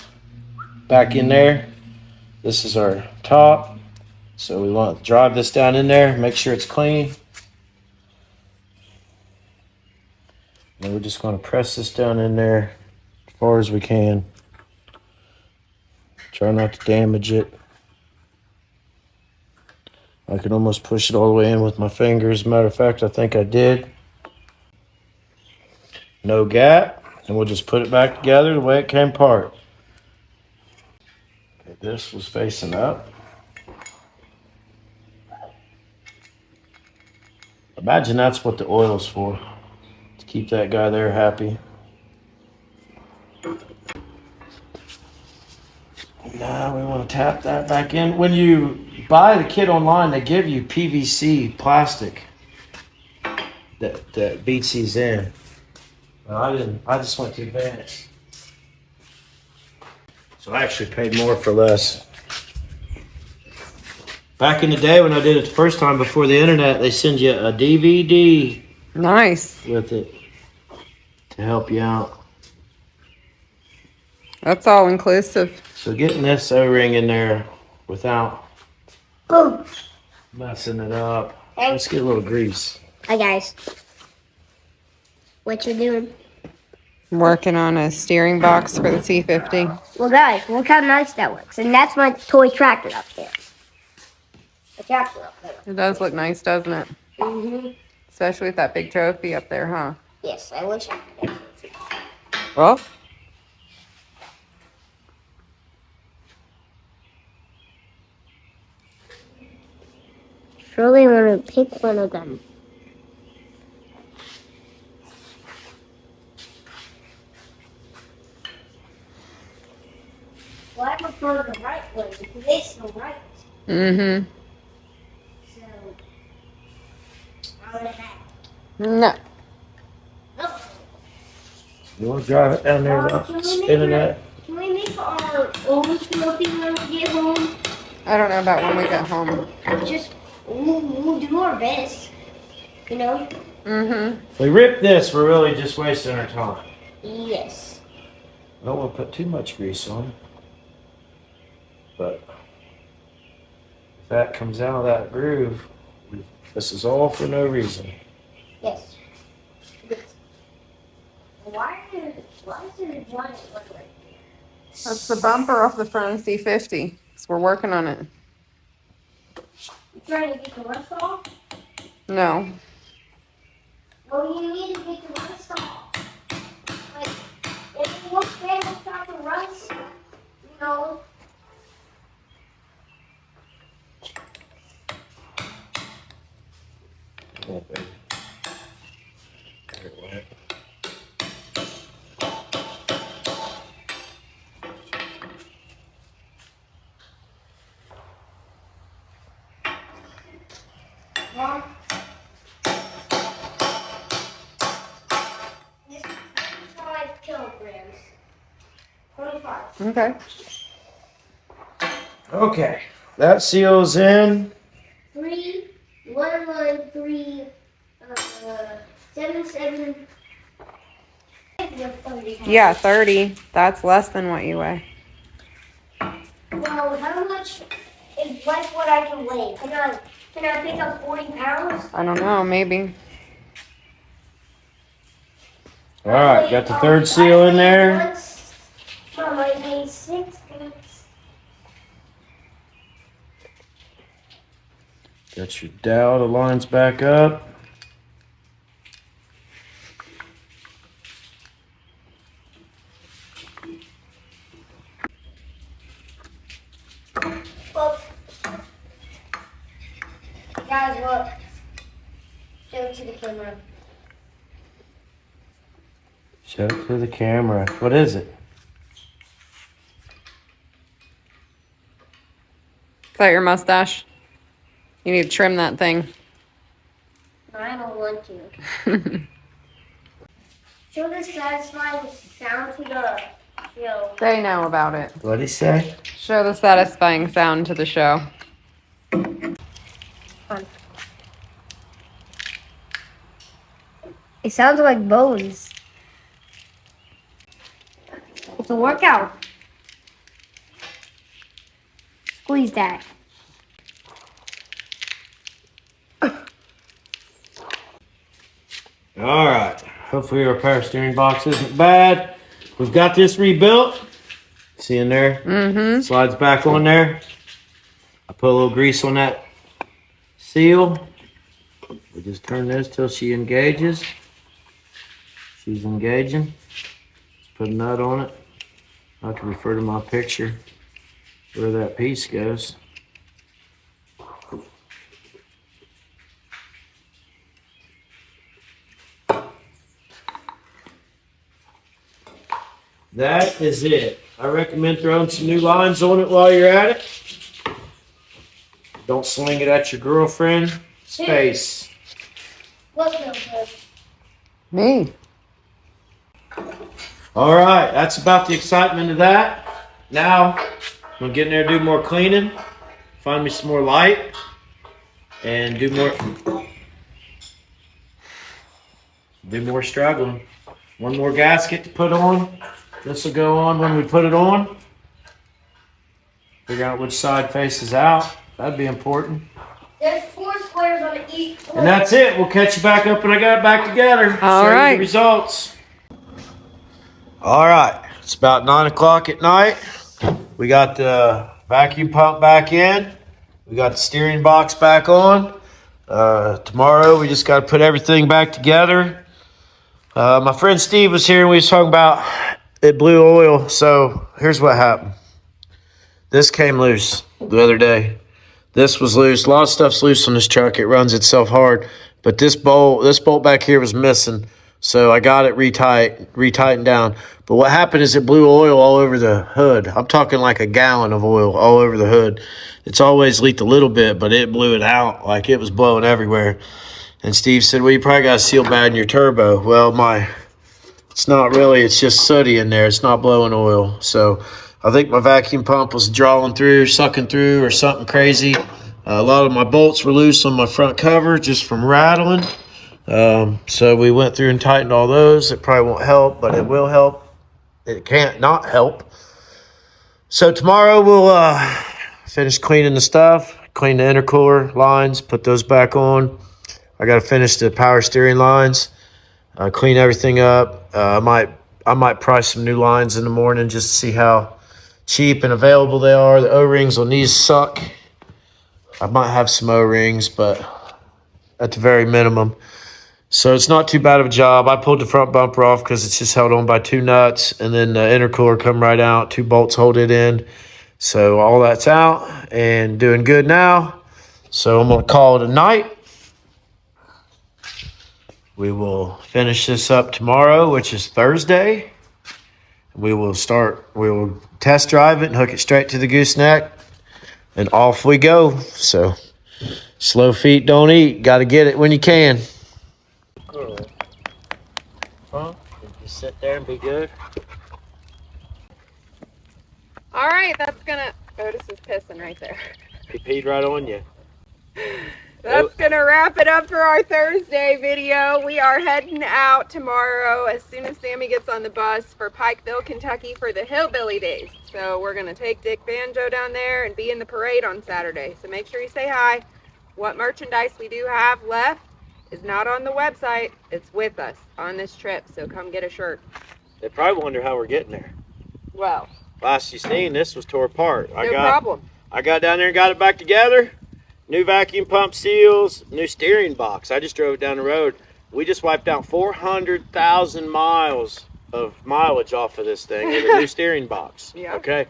back in there. This is our top. So we want to drive this down in there, make sure it's clean. And we're just going to press this down in there as far as we can. Try not to damage it. I can almost push it all the way in with my fingers. As a matter of fact, I think I did. No gap. And we'll just put it back together the way it came apart. Okay, this was facing up. Imagine that's what the oil's for. To keep that guy there happy. Now we want to tap that back in. When you buy the kit online, they give you PVC plastic that beats these in. Well, I didn't. I just went to advanced. So I actually paid more for less. Back in the day when I did it the first time before the internet, they send you a DVD. Nice. With it to help you out. That's all inclusive. So getting this O-ring in there without Boom. messing it up. Let's get a little grease. Hi guys. What you doing? Working on a steering box for the C50. Well guys, look how nice that looks. And that's my toy tractor up there. The tractor up there. It does look nice, doesn't it? Mm-hmm. Especially with that big trophy up there, huh? Yes, I wish I could. Well, Surely want to pick one of them. Well, I prefer the right one because it's the right. mm-hmm. So, I'll let that. No. Oh. You want to drive it down there without spinning it? Can we make our own trophy when we get home? I don't know about when we get home. Just, we'll do our best. You know? Mm-hmm. If we rip this, we're really just wasting our time. Yes. I don't want to put too much grease on it. But if that comes out of that groove, this is all for no reason. Yes. Why is there a giant one right there? That's the bumper off the front of the C50. So we're working on it. You trying to get the rust off? No. Well, you need to get the rust off. Like, if you look bad without the rust, you know. Oh, baby. There it went. Mom. This is 25 kilograms. 25. Okay. Okay, that seal's in. 311 77. Yeah, 30. That's less than what you weigh. Well, how much is less what I can weigh? Can I pick up 40 pounds? I don't know, maybe. All right, got the third seal in there. Mom, I weighed 60. Got your dowel, the lines back up. Well, guys, look. Show it to the camera. Show it to the camera. What is it? Is that your mustache? You need to trim that thing. I don't want to. Show the satisfying sound to the show. They know about it. What'd he say? Show the satisfying sound to the show. It sounds like bones. It's a workout. Squeeze that. All right. Hopefully our power steering box isn't bad. We've got this rebuilt. See in there? Mm-hmm. Slides back on there. I put a little grease on that seal. We just turn this till she engages. She's engaging. Just put a nut on it. I can refer to my picture where that piece goes. That is it. I recommend throwing some new lines on it while you're at it. Don't sling it at your girlfriend's face. What's no good? Me. All right, that's about the excitement of that. Now, I'm gonna get in there and do more cleaning, find me some more light, and do more struggling. One more gasket to put on. This will go on when we put it on. Figure out which side faces out. That'd be important. There's 4 squares on each one. And that's it. We'll catch you back up when I got it back together. All Show right. you the results. All right. It's about 9 o'clock at night. We got the vacuum pump back in. We got the steering box back on. Tomorrow we just got to put everything back together. My friend Steve was here and we was talking about it blew oil. So here's what happened. This came loose the other day. This was loose. A lot of stuff's loose on this truck. It runs itself hard. But this bolt back here was missing. So I got it retightened down. But what happened is it blew oil all over the hood. I'm talking like a gallon of oil all over the hood. It's always leaked a little bit, but it blew it out like it was blowing everywhere. And Steve said, well, you probably got a seal bad in your turbo. Well, it's not really. It's just sooty in there. It's not blowing oil. So I think my vacuum pump was drawing through, sucking through, or something crazy. A lot of my bolts were loose on my front cover just from rattling. So we went through and tightened all those. It probably won't help, but it will help. It can't not help. So tomorrow we'll finish cleaning the stuff, clean the intercooler lines, put those back on. I got to finish the power steering lines, clean everything up. I might price some new lines in the morning just to see how cheap and available they are. The O-rings on these suck. I might have some O-rings, but at the very minimum. So it's not too bad of a job. I pulled the front bumper off because it's just held on by 2 nuts, and then the intercooler come right out. 2 bolts hold it in. So all that's out and doing good now. So I'm going to call it a night. We will finish this up tomorrow, which is Thursday. We will test drive it and hook it straight to the gooseneck, and off we go. So slow feet don't eat. Got to get it when you can. Huh? Just sit there and be good. All right, that's gonna Otis is pissing right there. He peed right on you. That's going to wrap it up for our Thursday video. We are heading out tomorrow as soon as Sammy gets on the bus for Pikeville, Kentucky for the Hillbilly Days. So we're going to take Dick Banjo down there and be in the parade on Saturday. So make sure you say hi. What merchandise we do have left is not on the website. It's with us on this trip. So come get a shirt. They probably wonder how we're getting there. Well, Last you seen, this was tore apart. no problem. I got down there and got it back together. New vacuum pump seals, new steering box. I just drove it down the road. We just wiped out 400,000 miles of mileage off of this thing with a new steering box. Yeah. Okay.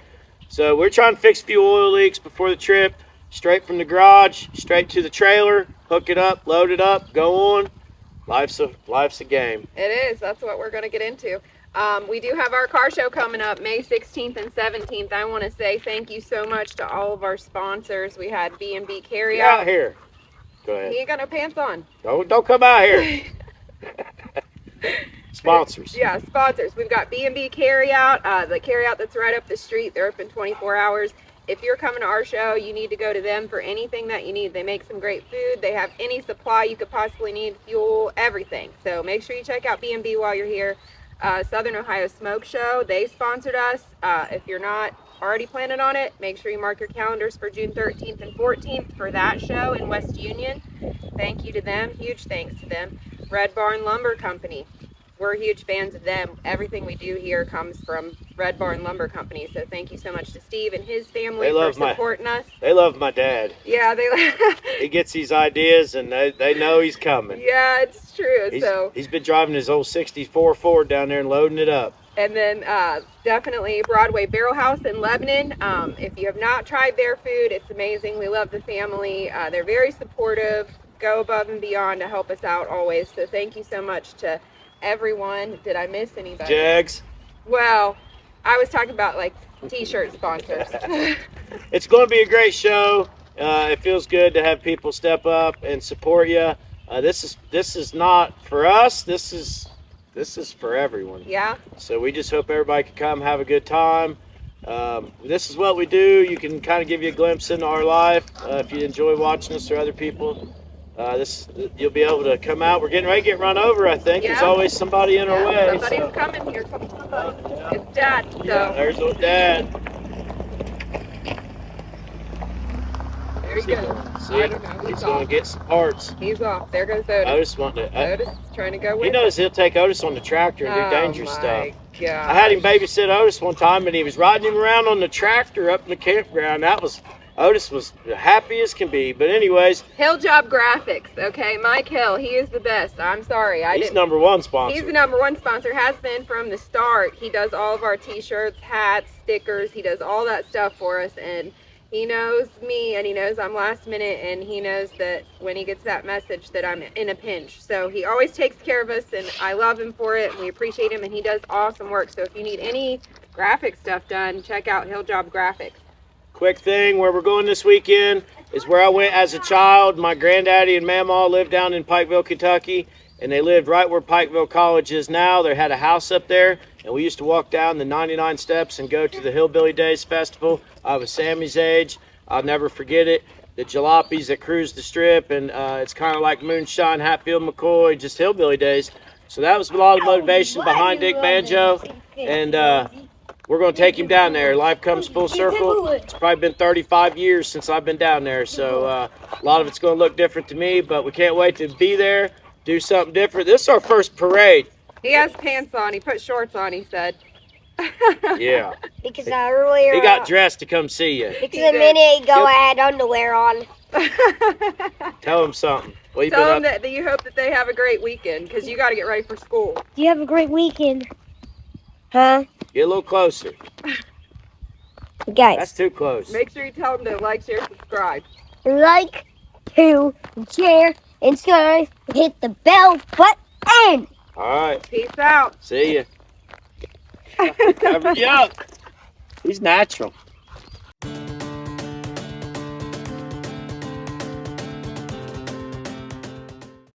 So we're trying to fix a few oil leaks before the trip. Straight from the garage, straight to the trailer, hook it up, load it up, go on. Life's a game. It is. That's what we're going to get into. We do have our car show coming up May 16th and 17th. I want to say thank you so much to all of our sponsors. We had B&B Carryout. Get out here. Go ahead. He ain't got no pants on. Don't come out here. Sponsors. Yeah, sponsors. We've got B&B Carryout, the carryout that's right up the street. They're open 24 hours. If you're coming to our show, you need to go to them for anything that you need. They make some great food. They have any supply you could possibly need, fuel, everything. So make sure you check out B&B while you're here. Southern Ohio Smoke Show, they sponsored us. If you're not already planning on it, make sure you mark your calendars for June 13th and 14th for that show in West Union. Thank you to them. Huge thanks to them. Red Barn Lumber Company. We're huge fans of them. Everything we do here comes from Red Barn Lumber Company. So thank you so much to Steve and his family for supporting us. They love my dad. Yeah, He gets these ideas and they know he's coming. Yeah, it's true. He's been driving his old 64 Ford down there and loading it up. And then definitely Broadway Barrel House in Lebanon. If you have not tried their food, it's amazing. We love the family. They're very supportive, go above and beyond to help us out always. So thank you so much to everyone. Did I miss anybody? Jags. Well, I was talking about like t-shirt sponsors. It's going to be a great show. It feels good to have people step up and support you. This is not for us. This is for everyone. Yeah. So we just hope everybody can come have a good time. This is what we do. You can kind of give you a glimpse into our life if you enjoy watching us or other people. You'll be able to come out. We're getting ready to get run over, I think. Yeah. There's always somebody in our way. Somebody's coming here. Yeah. It's Dad. So. Yeah, there's old Dad. There he goes. See, I don't know. he's going to get some parts. He's off. There goes Otis. Otis wanting to. Otis is trying to go with He knows he'll take Otis on the tractor and do dangerous Oh, stuff. God. I had him babysit Otis one time, and he was riding him around on the tractor up in the campground. Otis was happy as can be. But anyways, Hill Job Graphics, okay? Mike Hill, he is the best. I'm sorry. he's number one sponsor. He's the number one sponsor, has been from the start. He does all of our t-shirts, hats, stickers. He does all that stuff for us, and he knows me, and he knows I'm last minute, and he knows that when he gets that message that I'm in a pinch. So he always takes care of us, and I love him for it, and we appreciate him, and he does awesome work. So if you need any graphic stuff done, check out Hill Job Graphics. Quick thing, where we're going this weekend is where I went as a child. My granddaddy and mamaw lived down in Pikeville, Kentucky, and they lived right where Pikeville College is now. They had a house up there, and we used to walk down the 99 steps and go to the Hillbilly Days Festival. I was Sammy's age. I'll never forget it. The jalopies that cruise the strip, and it's kind of like moonshine, Hatfield McCoy, just Hillbilly Days. So that was a lot of motivation behind Dick Banjo, and we're going to take him down there. Life comes full circle. It's probably been 35 years since I've been down there, so a lot of it's going to look different to me, but we can't wait to be there, do something different. This is our first parade. He has pants on. He put shorts on, he said. Yeah. Because earlier... He got dressed to come see you. Because a minute ago I had underwear on. Tell him something. Tell them that you hope that they have a great weekend, because you got to get ready for school. You have a great weekend. Huh? Get a little closer. Guys. That's too close. Make sure you tell them to like, share, subscribe. Like, to, share, and subscribe. Hit the bell button. All right. Peace out. See ya. Cover you up. He's natural.